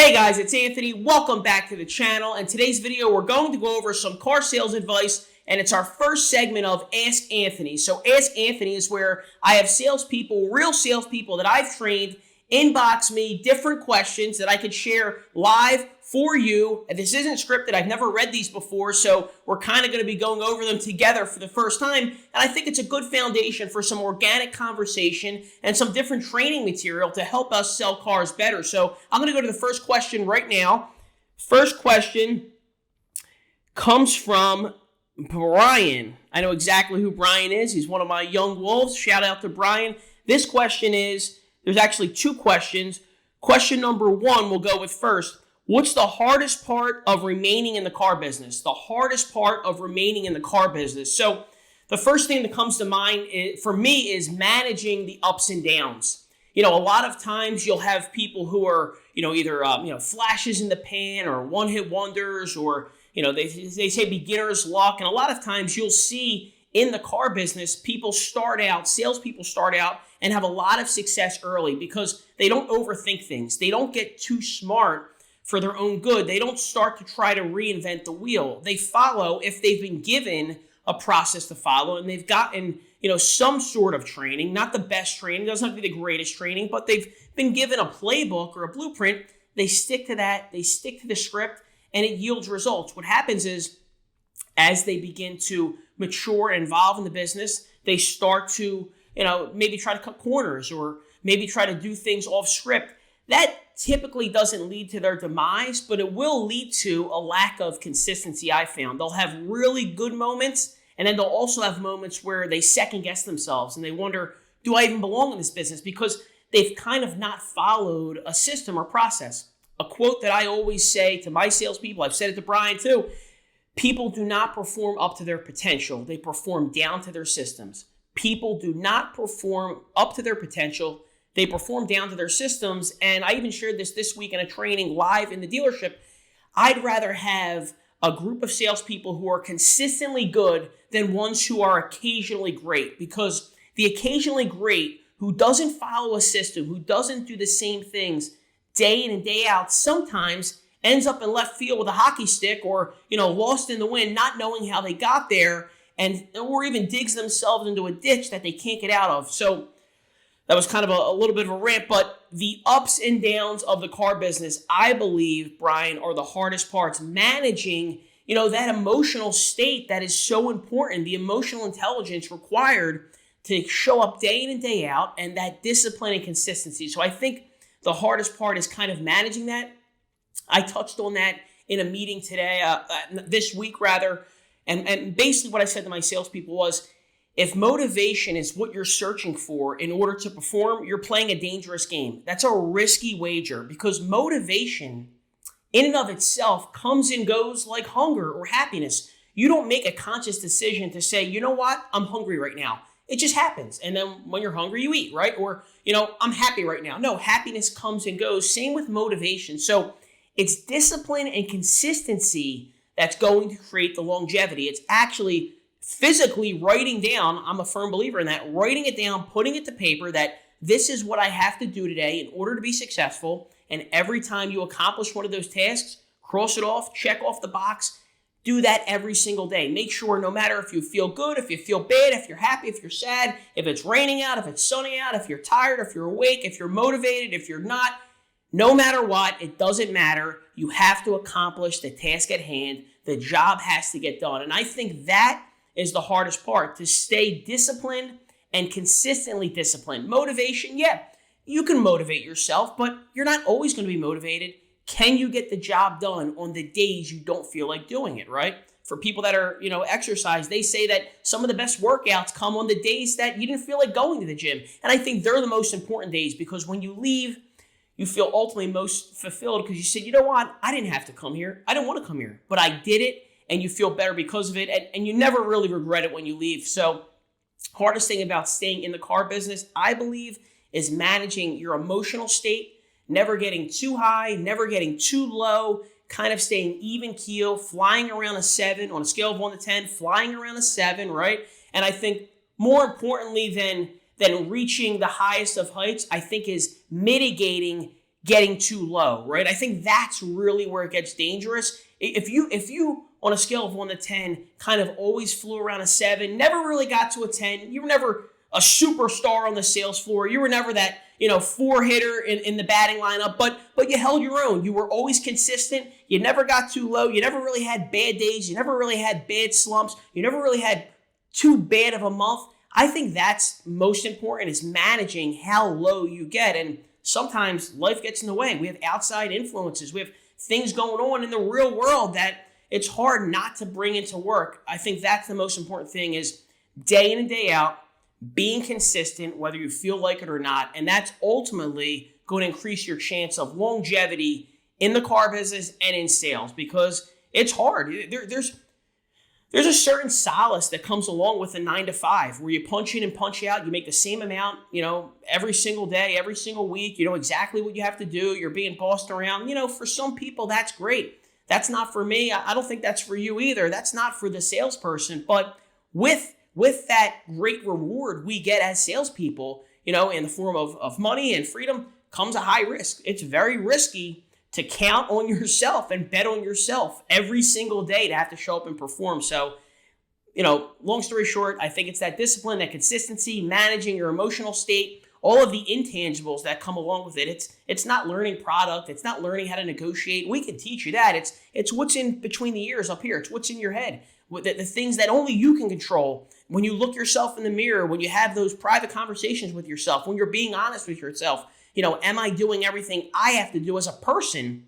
Hey guys, it's Anthony. Welcome back to the channel. In today's video, we're going to go over some car sales advice, and it's our first segment of Ask Anthony. So Ask Anthony is where I have salespeople, real salespeople that I've trained, inbox me different questions that I could share live for you. And this isn't scripted. I've never read these before, so we're kind of going to be going over them together for the first time. And I think it's a good foundation for some organic conversation and some different training material to help us sell cars better. So I'm going to go to the first question right now. First question comes from Brian. I know exactly who Brian is. He's one of my young wolves. Shout out to Brian. This question is, there's actually two questions. Question number one we'll go with first. What's the hardest part of remaining in the car business? The hardest part of remaining in the car business. So the first thing that comes to mind for me is managing the ups and downs. A lot of times you'll have people who are, either, flashes in the pan or one-hit wonders, or, they say beginner's luck. And a lot of times you'll see in the car business, salespeople start out and have a lot of success early because they don't overthink things. They don't get too smart for their own good. They don't start to try to reinvent the wheel. They follow if they've been given a process to follow and they've gotten, some sort of training, not the best training, doesn't have to be the greatest training, but they've been given a playbook or a blueprint. They stick to that, they stick to the script, and it yields results. What happens is, as they begin to mature and evolve in the business, they start to, maybe try to cut corners or maybe try to do things off script. That typically doesn't lead to their demise, but it will lead to a lack of consistency, I found. They'll have really good moments, and then they'll also have moments where they second guess themselves and they wonder, do I even belong in this business? Because they've kind of not followed a system or process. A quote that I always say to my salespeople, I've said it to Brian too, people do not perform up to their potential. They perform down to their systems. People do not perform up to their potential. They perform down to their systems. And I even shared this week in a training live in the dealership. I'd rather have a group of salespeople who are consistently good than ones who are occasionally great, because the occasionally great who doesn't follow a system, who doesn't do the same things day in and day out, sometimes ends up in left field with a hockey stick or, lost in the wind, not knowing how they got there, or even digs themselves into a ditch that they can't get out of. So that was kind of a little bit of a rant, but the ups and downs of the car business, I believe, Brian, are the hardest parts. Managing, that emotional state that is so important, the emotional intelligence required to show up day in and day out, and that discipline and consistency. So I think the hardest part is kind of managing that. I touched on that in a meeting today, this week rather, and basically what I said to my salespeople was, if motivation is what you're searching for in order to perform, you're playing a dangerous game. That's a risky wager, because motivation in and of itself comes and goes like hunger or happiness. You don't make a conscious decision to say, you know what, I'm hungry right now. It just happens. And then when you're hungry, you eat, right? Or, I'm happy right now. No, happiness comes and goes. Same with motivation. So it's discipline and consistency that's going to create the longevity. It's actually physically writing down, I'm a firm believer in that, writing it down, putting it to paper that this is what I have to do today in order to be successful. And every time you accomplish one of those tasks, cross it off, check off the box, do that every single day. Make sure no matter if you feel good, if you feel bad, if you're happy, if you're sad, if it's raining out, if it's sunny out, if you're tired, if you're awake, if you're motivated, if you're not, no matter what, it doesn't matter. You have to accomplish the task at hand. The job has to get done. And I think that is the hardest part, to stay disciplined and consistently disciplined. Motivation, yeah, you can motivate yourself, but you're not always going to be motivated. Can you get the job done on the days you don't feel like doing it, right? For people that are, exercise, they say that some of the best workouts come on the days that you didn't feel like going to the gym. And I think they're the most important days, because when you leave, you feel ultimately most fulfilled because you said, you know what, I didn't have to come here. I didn't want to come here, but I did it. And you feel better because of it, and you never really regret it when you leave. So hardest thing about staying in the car business, I believe, is managing your emotional state, never getting too high, never getting too low, kind of staying even keel, flying around a 7 on a scale of 1 to 10, flying around a 7, right? And I think more importantly than reaching the highest of heights, I think is mitigating getting too low, right? I think that's really where it gets dangerous. If you on a scale of 1 to 10 kind of always flew around a 7, never really got to a 10, you were never a superstar on the sales floor, you were never that 4 hitter in the batting lineup, but you held your own. You were always consistent. You never got too low. You never really had bad days. You never really had bad slumps. You never really had too bad of a month. I think that's most important, is managing how low you get. And sometimes life gets in the way. We have outside influences. We have things going on in the real world that it's hard not to bring into work. I think that's the most important thing, is day in and day out, being consistent, whether you feel like it or not. And that's ultimately going to increase your chance of longevity in the car business and in sales, because it's hard. There's a certain solace that comes along with a 9 to 5, where you punch in and punch out. You make the same amount, every single day, every single week. You know exactly what you have to do. You're being bossed around. For some people, that's great. That's not for me. I don't think that's for you either. That's not for the salesperson. But with that great reward we get as salespeople, in the form of money and freedom, comes a high risk. It's very risky to count on yourself and bet on yourself every single day to have to show up and perform. So, long story short, I think it's that discipline, that consistency, managing your emotional state, all of the intangibles that come along with it. It's not learning product. It's not learning how to negotiate. We can teach you that. It's what's in between the ears up here. It's what's in your head. The things that only you can control. When you look yourself in the mirror, when you have those private conversations with yourself, when you're being honest with yourself, am I doing everything I have to do as a person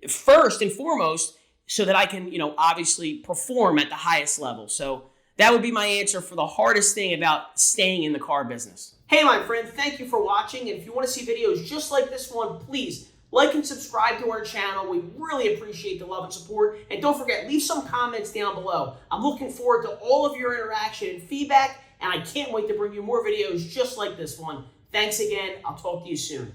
first and foremost, so that I can, obviously perform at the highest level? So that would be my answer for the hardest thing about staying in the car business. Hey, my friend, thank you for watching. And if you want to see videos just like this one, please like and subscribe to our channel. We really appreciate the love and support. And don't forget, leave some comments down below. I'm looking forward to all of your interaction and feedback, and I can't wait to bring you more videos just like this one. Thanks again. I'll talk to you soon.